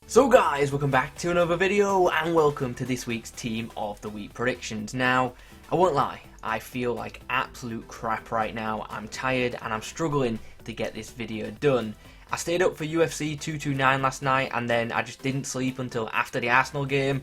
So guys, welcome back to another video and welcome to this week's Team of the Week predictions. Now, I won't lie, I feel like absolute crap right now. I'm tired and I'm struggling to get this video done. I stayed up for UFC 229 last night and then I just didn't sleep until after the Arsenal game.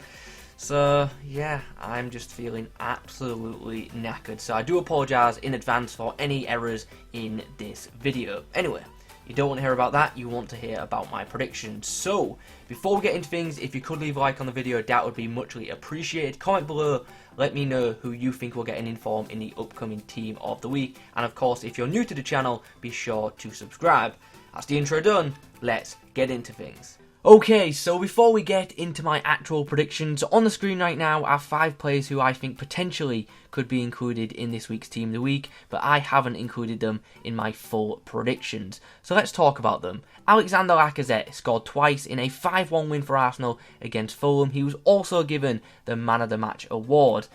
So yeah, I'm just feeling absolutely knackered. So I do apologise in advance for any errors in this video. Anyway, you don't want to hear about that, you want to hear about my predictions. So, before we get into things, if you could leave a like on the video, that would be muchly appreciated. Comment below, let me know who you think will get an inform in the upcoming Team of the Week. And of course, if you're new to the channel, be sure to subscribe. That's the intro done, let's get into things. Okay, so before we get into my actual predictions, on the screen right now are 5 players who I think potentially could be included in this week's Team of the Week, but I haven't included them in my full predictions. So let's talk about them. Alexander Lacazette scored twice in a 5-1 win for Arsenal against Fulham. He was also given the Man of the Match award.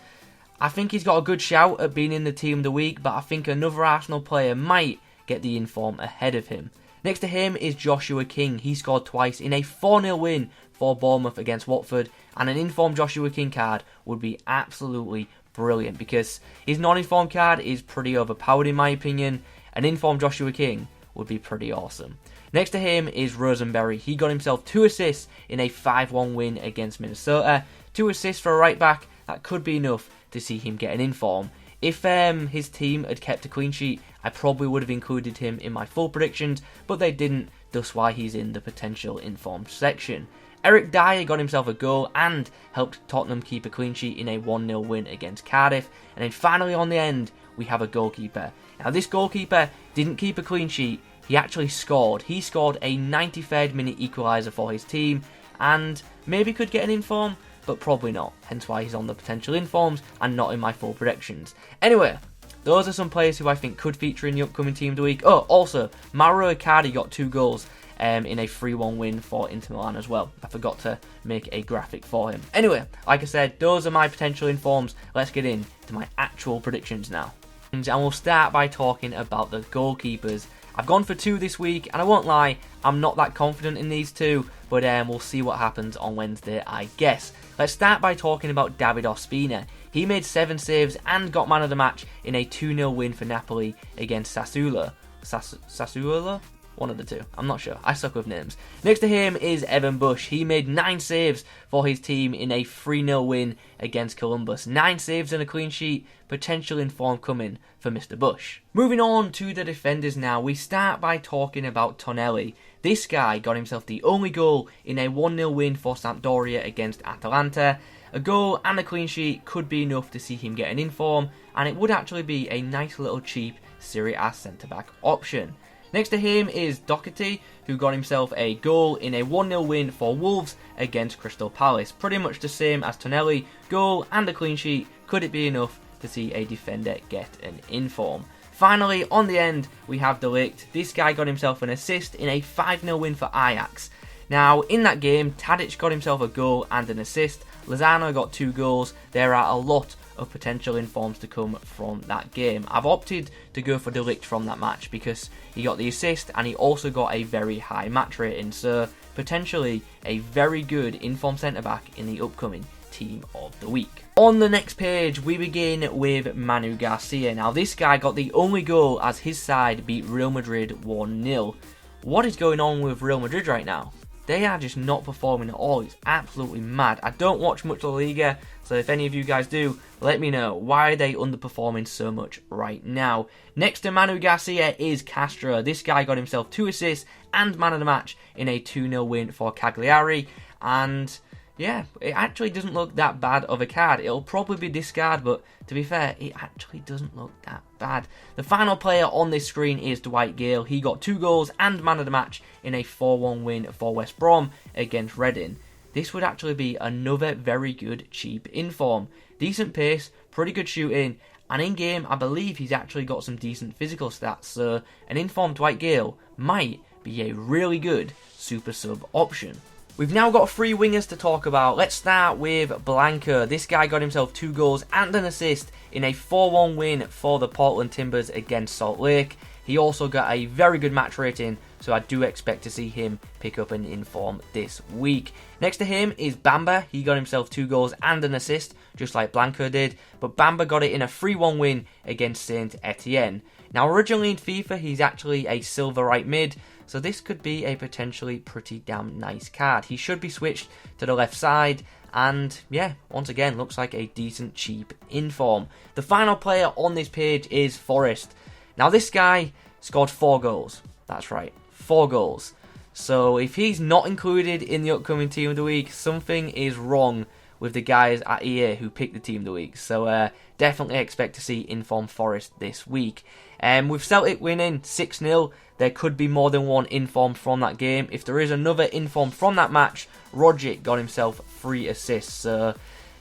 I think he's got a good shout at being in the Team of the Week, but I think another Arsenal player might get the inform ahead of him. Next to him is Joshua King. He scored twice in a 4-0 win for Bournemouth against Watford, and an informed Joshua King card would be absolutely brilliant because his non-informed card is pretty overpowered in my opinion. An informed Joshua King would be pretty awesome. Next to him is Rosenberry. He got himself 2 assists in a 5-1 win against Minnesota. 2 assists for a right back, that could be enough to see him get an inform. If his team had kept a clean sheet, I probably would have included him in my full predictions, but they didn't, thus why he's in the potential informed section. Eric Dyer got himself a goal and helped Tottenham keep a clean sheet in a 1-0 win against Cardiff. And then finally on the end, we have a goalkeeper. Now this goalkeeper didn't keep a clean sheet, he actually scored. He scored a 93rd minute equaliser for his team and maybe could get an inform, but probably not, hence why he's on the potential informs and not in my full predictions. Anyway, those are some players who I think could feature in the upcoming Team of the Week. Oh, also, Mauro Icardi got 2 goals in a 3-1 win for Inter Milan as well. I forgot to make a graphic for him. Anyway, like I said, those are my potential informs. Let's get into my actual predictions now. And we'll start by talking about the goalkeepers. I've gone for 2 this week, and I won't lie, I'm not that confident in these 2, but we'll see what happens on Wednesday, I guess. Let's start by talking about David Ospina. He made 7 saves and got man of the match in a 2-0 win for Napoli against Sassuolo. Sassuolo? One of the 2. I'm not sure. I suck with names. Next to him is Evan Bush. He made 9 saves for his team in a 3-0 win against Columbus. 9 saves and a clean sheet. Potential inform coming for Mr. Bush. Moving on to the defenders now. We start by talking about Tonelli. This guy got himself the only goal in a 1-0 win for Sampdoria against Atalanta. A goal and a clean sheet could be enough to see him get an inform, and it would actually be a nice little cheap Serie A centre-back option. Next to him is Doherty, who got himself a goal in a 1-0 win for Wolves against Crystal Palace. Pretty much the same as Tonelli, goal and a clean sheet. Could it be enough to see a defender get an inform? Finally, on the end, we have Ligt. This guy got himself an assist in a 5-0 win for Ajax. Now, in that game, Tadic got himself a goal and an assist. Lozano got 2 goals. There are a lot of potential informs to come from that game. I've opted to go for Ligt from that match because he got the assist and he also got a very high match rating. So, potentially a very good inform centre-back in the upcoming Team of the Week. On the next page, we begin with Manu Garcia. Now, this guy got the only goal as his side beat Real Madrid 1-0. What is going on with Real Madrid right now? They are just not performing at all. It's absolutely mad. I don't watch much La Liga, so if any of you guys do, let me know. Why are they underperforming so much right now? Next to Manu Garcia is Castro. This guy got himself 2 assists and man of the match in a 2-0 win for Cagliari. And yeah, it actually doesn't look that bad of a card. It'll probably be discard, but to be fair, it actually doesn't look that bad. The final player on this screen is Dwight Gayle. He got 2 goals and man of the match in a 4-1 win for West Brom against Reading. This would actually be another very good cheap inform. Decent pace, pretty good shooting, and in game I believe he's actually got some decent physical stats, so an informed Dwight Gayle might be a really good super sub option. We've now got 3 wingers to talk about. Let's start with Blanco. This guy got himself 2 goals and an assist in a 4-1 win for the Portland Timbers against Salt Lake. He also got a very good match rating so I do expect to see him pick up an inform this week. Next to him is Bamba. He got himself 2 goals and an assist, just like Blanco did, but Bamba got it in a 3-1 win against Saint Etienne. Now originally in FIFA he's actually a silver right mid, so this could be a potentially pretty damn nice card. He should be switched to the left side, and yeah, once again, looks like a decent cheap inform. The final player on this page is Forrest. Now this guy scored 4 goals. That's right, 4 goals. So if he's not included in the upcoming Team of the Week, something is wrong with the guys at EA who picked the Team of the Week. So definitely expect to see inform Forrest this week. With Celtic winning 6-0, there could be more than one inform from that game. If there is another inform from that match, Rogic got himself 3 assists. So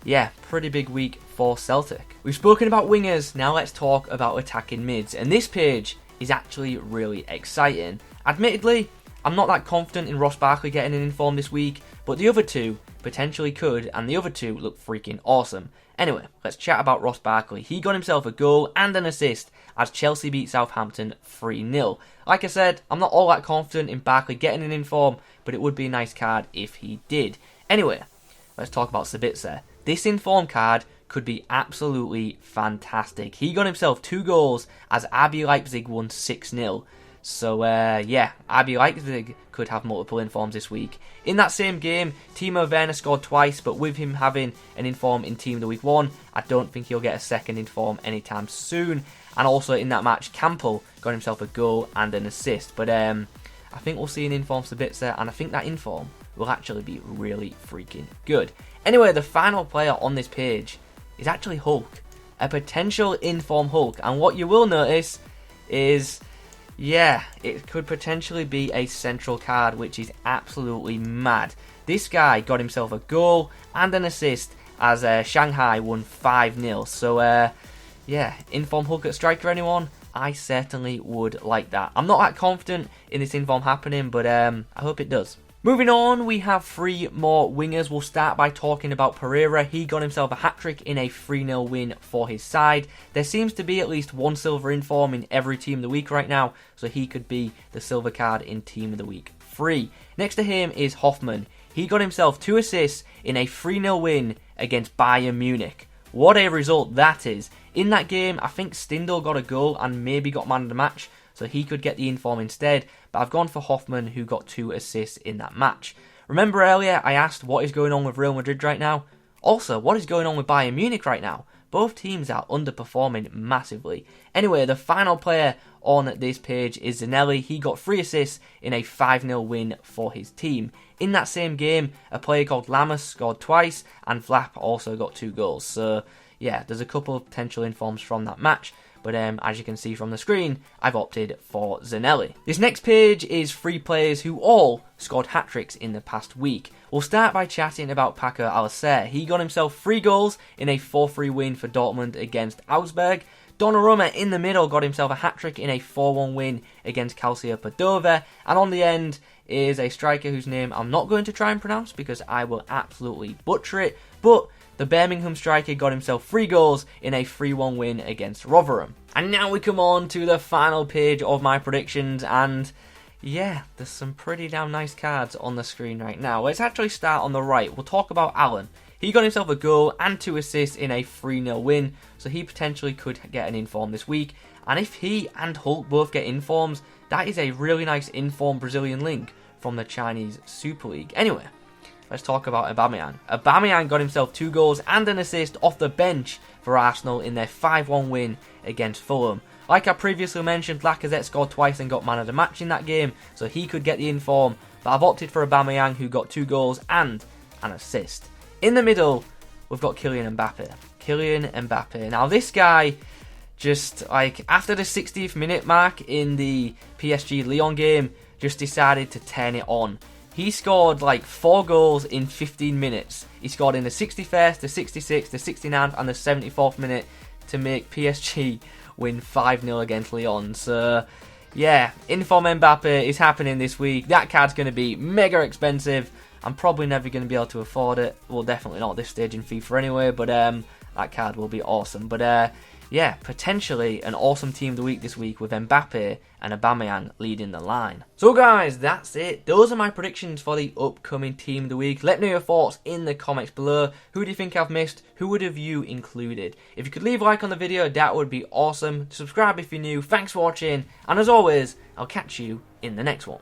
yeah, pretty big week for Celtic. We've spoken about wingers, now let's talk about attacking mids. And this page is actually really exciting. Admittedly, I'm not that confident in Ross Barkley getting an inform this week, but the other 2 potentially could, and the other 2 look freaking awesome. Anyway, let's chat about Ross Barkley. He got himself a goal and an assist as Chelsea beat Southampton 3-0. Like I said, I'm not all that confident in Barkley getting an inform, but it would be a nice card if he did. Anyway, let's talk about Sabitzer. This inform card could be absolutely fantastic. He got himself 2 goals as RB Leipzig won 6-0. So yeah, RB Leipzig could have multiple informs this week. In that same game, Timo Werner scored twice, but with him having an inform in Team of the Week 1, I don't think he'll get a second inform anytime soon. And also in that match, Campbell got himself a goal and an assist. But I think we'll see an inform Sabitzer, and I think that inform will actually be really freaking good. Anyway, the final player on this page is actually Hulk, a potential inform Hulk. And what you will notice is, yeah, it could potentially be a central card, which is absolutely mad. This guy got himself a goal and an assist as Shanghai won 5-0. So, yeah, inform Hulk at striker, anyone? I certainly would like that. I'm not that confident in this inform happening, but I hope it does. Moving on, we have 3 more wingers. We'll start by talking about Pereira. He got himself a hat-trick in a 3-0 win for his side. There seems to be at least 1 silver inform in every Team of the Week right now, so he could be the silver card in Team of the Week 3. Next to him is Hofmann. He got himself 2 assists in a 3-0 win against Bayern Munich. What a result that is. In that game, I think Stindl got a goal and maybe got man of the match, so he could get the inform instead, but I've gone for Hofmann, who got 2 assists in that match. Remember earlier I asked what is going on with Real Madrid right now? Also, what is going on with Bayern Munich right now? Both teams are underperforming massively. Anyway, the final player on this page is Zeneli. He got 3 assists in a 5-0 win for his team. In that same game, a player called Lamas scored twice, and Vlap also got 2 goals. So, yeah, there's a couple of potential informs from that match. But as you can see from the screen, I've opted for Zeneli. This next page is 3 players who all scored hat-tricks in the past week. We'll start by chatting about Paco Alacer. He got himself 3 goals in a 4-3 win for Dortmund against Augsburg. Donnarumma in the middle got himself a hat-trick in a 4-1 win against Calcio Padova. And on the end is a striker whose name I'm not going to try and pronounce because I will absolutely butcher it. But the Birmingham striker got himself 3 goals in a 3-1 win against Rotherham. And now we come on to the final page of my predictions, and yeah, there's some pretty damn nice cards on the screen right now. Let's actually start on the right. We'll talk about Allen. He got himself a goal and 2 assists in a 3-0 win, so he potentially could get an inform this week. And if he and Hulk both get informs, that is a really nice inform Brazilian link from the Chinese Super League. Anyway, let's talk about Aubameyang. Aubameyang got himself 2 goals and an assist off the bench for Arsenal in their 5-1 win against Fulham. Like I previously mentioned, Lacazette scored twice and got man of the match in that game, so he could get the inform, but I've opted for Aubameyang, who got 2 goals and an assist. In the middle, we've got Kylian Mbappe. Kylian Mbappe. Now this guy, just like after the 60th minute mark in the PSG Lyon game, just decided to turn it on. He scored like 4 goals in 15 minutes. He scored in the 61st, the 66th, the 69th and the 74th minute to make PSG win 5-0 against Lyon. So yeah, inform Mbappe is happening this week. That card's going to be mega expensive. I'm probably never going to be able to afford it. Well, definitely not at this stage in FIFA anyway, but that card will be awesome. But yeah, potentially an awesome team of the week this week with Mbappe and Aubameyang leading the line. So guys, that's it. Those are my predictions for the upcoming team of the week. Let me know your thoughts in the comments below. Who do you think I've missed? Who would have you included? If you could leave a like on the video, that would be awesome. Subscribe if you're new. Thanks for watching, and as always, I'll catch you in the next one.